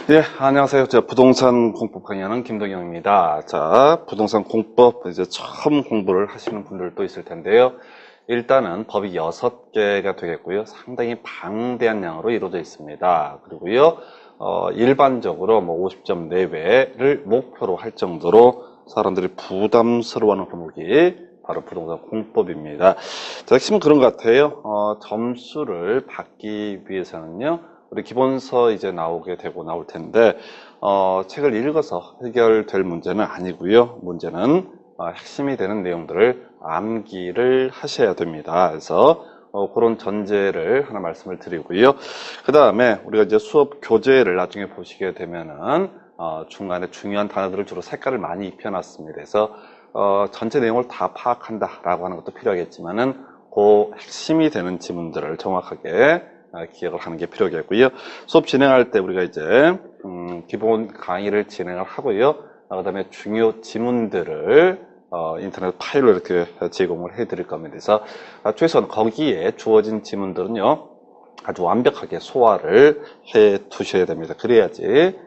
예, 안녕하세요. 저 부동산 공법 강의하는 김동영입니다. 자, 부동산 공법 이제 처음 공부를 하시는 분들도 있을 텐데요. 일단은 법이 6개가 되겠고요. 상당히 방대한 양으로 이루어져 있습니다. 그리고요, 일반적으로 뭐 50점 내외를 목표로 할 정도로 사람들이 부담스러워하는科目이 바로 부동산 공법입니다. 자, 핵심은 그런 것 같아요. 점수를 받기 위해서는요, 우리 기본서 이제 나오게 되고 나올 텐데, 책을 읽어서 해결될 문제는 아니고요. 문제는 핵심이 되는 내용들을 암기를 하셔야 됩니다. 그래서 그런 전제를 하나 말씀을 드리고요. 그 다음에 우리가 이제 수업 교재를 나중에 보시게 되면은 중간에 중요한 단어들을 주로 색깔을 많이 입혀놨습니다. 그래서 전체 내용을 다 파악한다라고 하는 것도 필요하겠지만은 그 핵심이 되는 지문들을 정확하게 기억을 하는 게 필요하겠고요. 수업 진행할 때 우리가 이제 기본 강의를 진행을 하고요. 그 다음에 중요 지문들을 인터넷 파일로 이렇게 제공을 해 드릴 겁니다. 그래서 최소한 거기에 주어진 지문들은요, 아주 완벽하게 소화를 해 두셔야 됩니다. 그래야지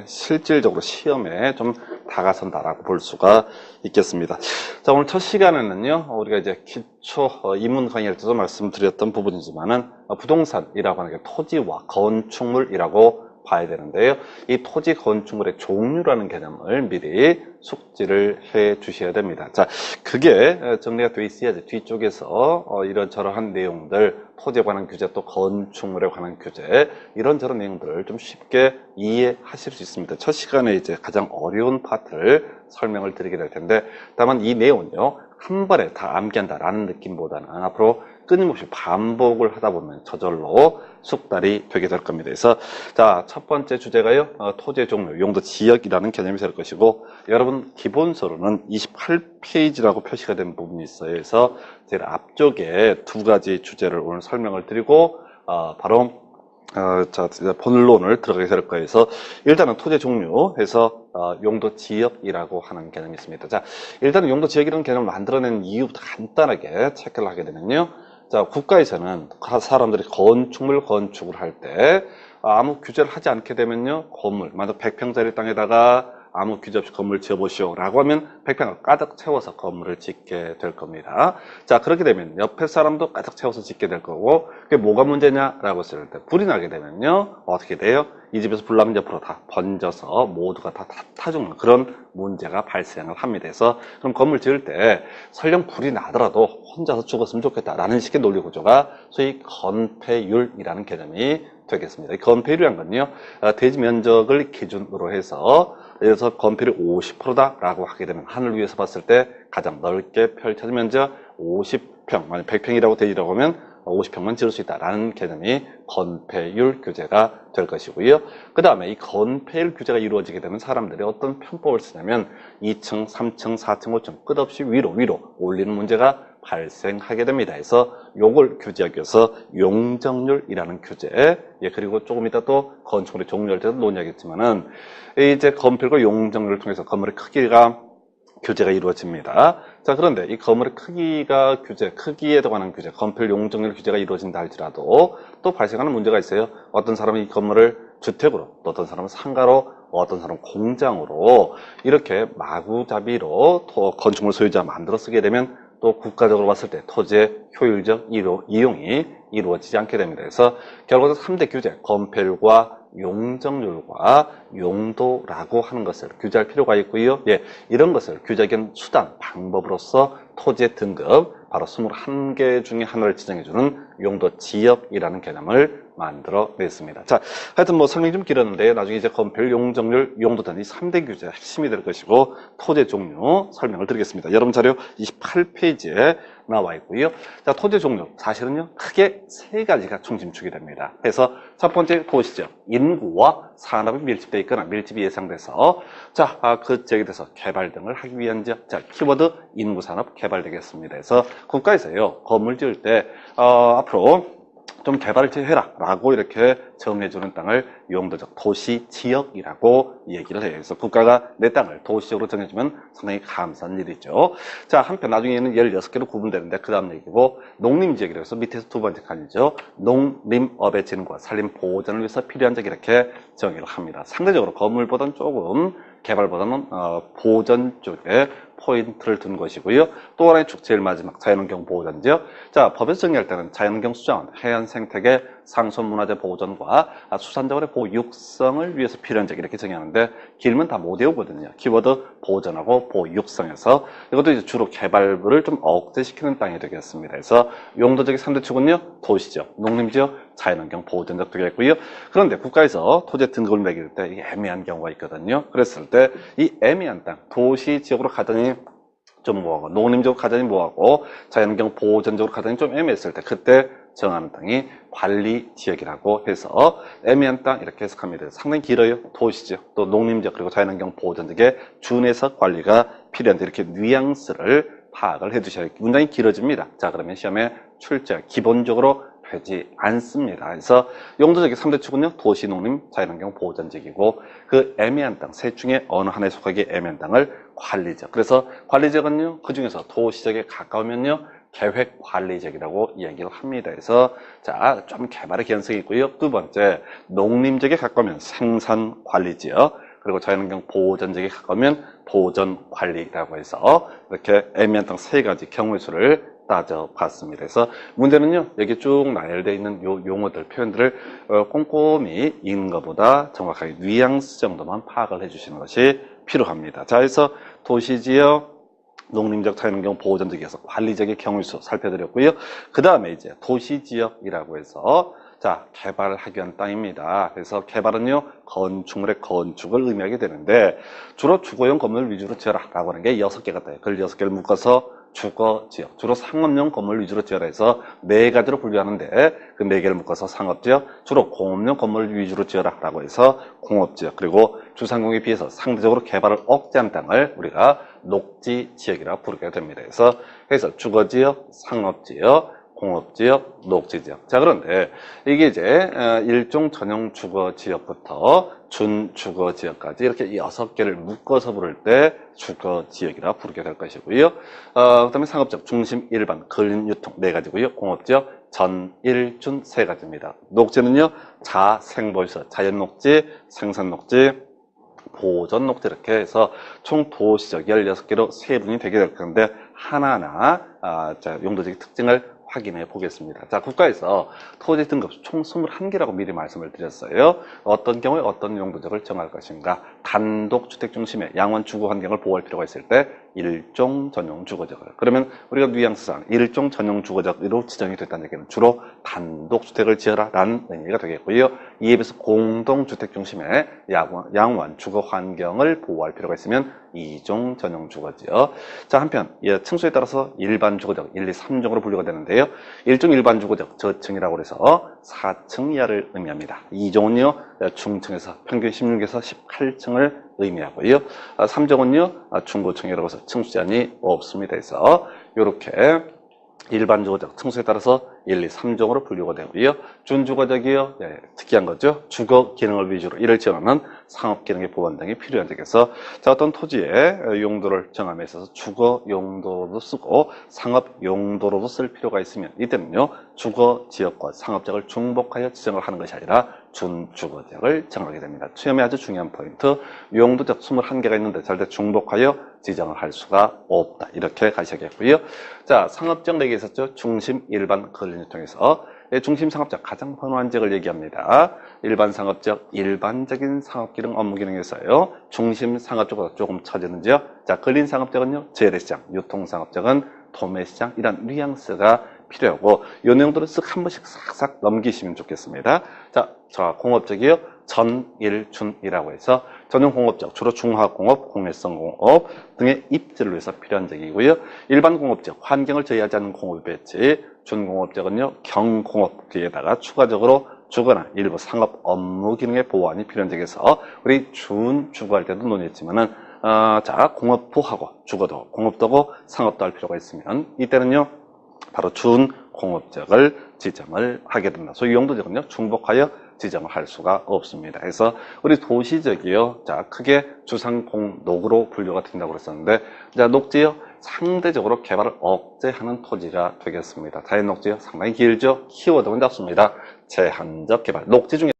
실질적으로 시험에 좀 다가선다라고 볼 수가 있겠습니다. 자, 오늘 첫 시간에는요, 우리가 이제 기초 입문 강의할 때도 말씀드렸던 부분이지만은 부동산이라고 하는 게 토지와 건축물이라고 봐야 되는데요. 이 토지 건축물의 종류라는 개념을 미리 숙지를 해 주셔야 됩니다. 자, 그게 정리가 되어 있어야지 뒤쪽에서 이런저런 내용들, 토지에 관한 규제, 또 건축물에 관한 규제, 이런저런 내용들을 좀 쉽게 이해하실 수 있습니다. 첫 시간에 이제 가장 어려운 파트를 설명을 드리게 될 텐데, 다만 이 내용은요, 한 번에 다 암기한다라는 느낌보다는 앞으로 끊임없이 반복을 하다 보면 저절로 숙달이 되게 될 겁니다. 그래서 자, 첫 번째 주제가요, 토지의 종류, 용도, 지역이라는 개념이 될 것이고, 여러분 기본서로는 28페이지라고 표시가 된 부분이 있어요. 그래서 제일 앞쪽에 두 가지 주제를 오늘 설명을 드리고 바로 자, 본론을 들어가게 될 거예요. 그래서 일단은 토지 종류 해서 용도 지역이라고 하는 개념이 있습니다. 자, 일단은 용도 지역이라는 개념을 만들어낸 이유부터 간단하게 체크를 하게 되면요. 자, 국가에서는 사람들이 건축물 건축을 할 때 아무 규제를 하지 않게 되면요, 건물, 만약 100평짜리 땅에다가 아무 규제 없이 건물 지어보시오 라고 하면 100평을 가득 채워서 건물을 짓게 될 겁니다. 자, 그렇게 되면 옆에 사람도 가득 채워서 짓게 될 거고, 그게 뭐가 문제냐라고 했을 때 불이 나게 되면요, 어떻게 돼요? 이 집에서 불 나면 옆으로 다 번져서 모두가 다 타죽는 그런 문제가 발생을 합니다. 그래서 그럼 건물 지을 때 설령 불이 나더라도 혼자서 죽었으면 좋겠다라는 식의 논리 구조가 소위 건폐율이라는 개념이 되겠습니다. 이 건폐율이란 건요, 대지 면적을 기준으로 해서 예를 들어서 건폐율이 50%다라고 하게 되면 하늘 위에서 봤을 때 가장 넓게 펼쳐진 면적 50평, 만약 100평이라고 되지라고 하면 50평만 지을 수 있다라는 개념이 건폐율 규제가 될 것이고요. 그 다음에 이 건폐율 규제가 이루어지게 되면 사람들이 어떤 편법을 쓰냐면 2층, 3층, 4층, 5층 끝없이 위로 올리는 문제가 발생하게 됩니다. 그래서 요걸 규제하기 위해서 용적률이라는 규제, 그리고 조금 이따 또 건축물의 종류에 대해서 논의하겠지만은 이제 건폐율과 용적률을 통해서 건물의 크기가 규제가 이루어집니다. 자, 그런데 이 건물의 크기가 크기에 관한 규제, 건폐율 용적률 규제가 이루어진다 할지라도 또 발생하는 문제가 있어요. 어떤 사람은 이 건물을 주택으로, 또 어떤 사람은 상가로, 어떤 사람은 공장으로 이렇게 마구잡이로 건축물 소유자 만들어 쓰게 되면 또 국가적으로 봤을 때 토지의 효율적 이용이 이루어지지 않게 됩니다. 그래서 결국은 3대 규제, 건폐율과 용적률과 용도라고 하는 것을 규제할 필요가 있고요. 이런 것을 규제하기 위한 수단, 방법으로서 토지의 등급, 바로 21개 중에 하나를 지정해주는 용도 지역이라는 개념을 만들어냈습니다. 자, 하여튼 뭐 설명이 좀 길었는데 나중에 이제 건폐율, 용적률, 용도 등 이 3대 규제 핵심이 될 것이고 토지 종류 설명을 드리겠습니다. 여러분 자료 28페이지에 나와 있고요. 자, 토지 종류 사실은요 크게 세 가지가 중심축이 됩니다. 그래서 첫 번째 보시죠. 인구와 산업이 밀집되어 있거나 밀집이 예상돼서 자, 그 지역에 대해서 개발 등을 하기 위한 지역. 자, 키워드 인구 산업 개발 되겠습니다. 그래서 국가에서요 건물 지을 때 앞으로 좀 개발을 해라 라고 이렇게 정해주는 땅을 용도적 도시지역이라고 얘기를 해요. 그래서 국가가 내 땅을 도시적으로 정해주면 상당히 감사한 일이죠. 자, 한편 나중에는 16개로 구분되는데 그 다음 얘기고, 농림지역이라고 해서 밑에서 두 번째 칸이죠. 농림업의 진흥과 산림 보전을 위해서 필요한 적 이렇게 정의를 합니다. 상대적으로 건물보다는 조금 개발보다는 보전 쪽에 포인트를 둔 것이고요. 또 하나의 축 제일 마지막 자연환경 보전지역. 자, 법에서 정의할 때는 자연환경 수자원, 해안 생태계 상수 문화재 보존과 수산자원의 보호 육성을 위해서 필요한 적 이렇게 정의하는데, 길면 다 못 외우거든요. 키워드 보전하고 보호 육성에서 이것도 이제 주로 개발을 좀 억제시키는 땅이 되겠습니다. 그래서 용도적인 3대 축은요, 도시지역, 농림지역, 자연환경 보전적 되겠고요. 그런데 국가에서 토지 등급을 매길 때 이게 애매한 경우가 있거든요. 그랬을 때 이 애매한 땅, 도시지역으로 가더니 좀 뭐하고, 농림적으로 가자니 뭐하고, 자연환경 보전적으로 가자니 좀 애매했을 때 그때 정하는 땅이 관리지역이라고 해서 애매한 땅 이렇게 해석합니다. 상당히 길어요. 도시지역, 또 농림지역, 그리고 자연환경 보전적에 준해서 관리가 필요한데 이렇게 뉘앙스를 파악을 해두셔야 문장이 길어집니다. 자, 그러면 시험에 출제 기본적으로 되지 않습니다. 그래서 용도적인 3대 축은요, 도시, 농림, 자연환경 보전지역이고, 그 애매한 땅, 셋 중에 어느 하나에 속하기에 애매한 땅을 관리지역. 그래서 관리지역은요, 그 중에서 도시지역에 가까우면요, 계획관리지역이라고 이야기를 합니다. 그래서 자, 좀 개발의 개연성이 있고요. 두 번째, 농림지역에 가까우면 생산관리지역, 그리고 자연환경 보전지역에 가까우면 보전관리라고 해서 이렇게 애매한 땅 세 가지 경우의 수를 따져봤습니다. 그래서 문제는요, 여기 쭉 나열되어 있는 요 용어들, 표현들을 꼼꼼히 읽는 것보다 정확하게 뉘앙스 정도만 파악을 해주시는 것이 필요합니다. 자, 그래서 도시지역, 농림적, 자연환경 보전지역에서 관리적의 경우의 수 살펴드렸고요. 그 다음에 이제 도시지역이라고 해서 자, 개발을 하기 위한 땅입니다. 그래서 개발은요, 건축물의 건축을 의미하게 되는데, 주로 주거용 건물 위주로 지어라 라고 하는 게 6개가 돼요. 그걸 6개를 묶어서 주거지역, 주로 상업용 건물 위주로 지어라 해서 4가지로 분류하는데, 그 4개를 묶어서 상업지역, 주로 공업용 건물 위주로 지어라 라고 해서 공업지역, 그리고 주상공에 비해서 상대적으로 개발을 억제한 땅을 우리가 녹지지역이라고 부르게 됩니다. 그래서 주거지역, 상업지역, 공업지역, 녹지지역. 자, 그런데 이게 이제 일종 전용 주거지역부터 준주거지역까지 이렇게 6개를 묶어서 부를 때 주거지역이라 부르게 될 것이고요. 그 다음에 상업지역, 중심, 일반, 근린, 유통 4가지고요. 공업지역, 전, 일, 준 3가지입니다. 녹지는요, 자, 생보유서, 자연녹지, 생산녹지, 보전녹지 이렇게 해서 총 도시적 16개로 세분이 되게 될 건데, 하나하나 자, 용도적인 특징을 확인해 보겠습니다. 자, 국가에서 토지 등급 총 21개라고 미리 말씀을 드렸어요. 어떤 경우에 어떤 용도적을 정할 것인가. 단독주택 중심의 양원 주거 환경을 보호할 필요가 있을 때 일종 전용 주거지역을. 그러면 우리가 뉘앙스상 일종 전용 주거지역으로 지정이 됐다는 얘기는 주로 단독주택을 지어라 라는 의미가 되겠고요. 이에 비해서 공동주택 중심의 양원 주거 환경을 보호할 필요가 있으면 이종 전용 주거지역. 자, 한편 층수에 따라서 일반 주거지역 1, 2, 3종으로 분류가 되는데요. 1종 일반 주거지역 저층이라고 해서 4층 이하를 의미합니다. 2종은요 중층에서 평균 16에서 18층을 의미하고요. 3종은요 중고층이라고 해서 층수 제한이 없습니다. 그래서 이렇게 일반 주거지역 층수에 따라서 1, 2, 3종으로 분류가 되고요. 준주거지역이요, 특이한 거죠. 주거 기능을 위주로 이를 지원하는 상업 기능의 보완 등이 필요한 적에서 자, 어떤 토지의 용도를 정함에 있어서 주거 용도로도 쓰고 상업 용도로도 쓸 필요가 있으면 이때는요 주거 지역과 상업 지역을 중복하여 지정을 하는 것이 아니라 준주거지역을 정하게 됩니다. 시험에 아주 중요한 포인트, 용도적 21개가 있는데 절대 중복하여 지정을 할 수가 없다. 이렇게 가셔야겠고요. 자, 상업지역 4개 있었죠. 중심, 일반, 근린유통에서 중심 상업지역 가장 번호한 지역을 얘기합니다. 일반 상업지역, 일반적인 상업기능 업무기능에서요. 중심 상업지역보다 조금 처지는 지역. 자, 근린 상업지역은요. 재래시장, 유통상업지역은 도매시장. 이런 뉘앙스가 필요하고 이 내용들을 쓱 한 번씩 싹싹 넘기시면 좋겠습니다. 자, 공업적이요. 전, 일, 준이라고 해서 전용 공업적, 주로 중화공업, 공해성 공업 등의 입지를 위해서 필요한 적이고요. 일반 공업적, 환경을 저해하지 않는 공업의 배치, 준공업적은요, 경공업 뒤에다가 추가적으로 주거나 일부 상업 업무 기능의 보완이 필요한 적에서 우리 준주거할 때도 논의했지만은 자, 공업도 하고 주거도 공업도 하고 상업도 할 필요가 있으면 이때는요 바로 준 공업지역을 지정을 하게 됩니다. 소유 용도지역은요, 중복하여 지정을 할 수가 없습니다. 그래서 우리 도시지역이요, 자, 크게 주상공록으로 분류가 된다고 그랬었는데, 자, 녹지요, 상대적으로 개발을 억제하는 토지가 되겠습니다. 자연 녹지요, 상당히 길죠? 키워드는 잡습니다. 제한적 개발. 녹지 중에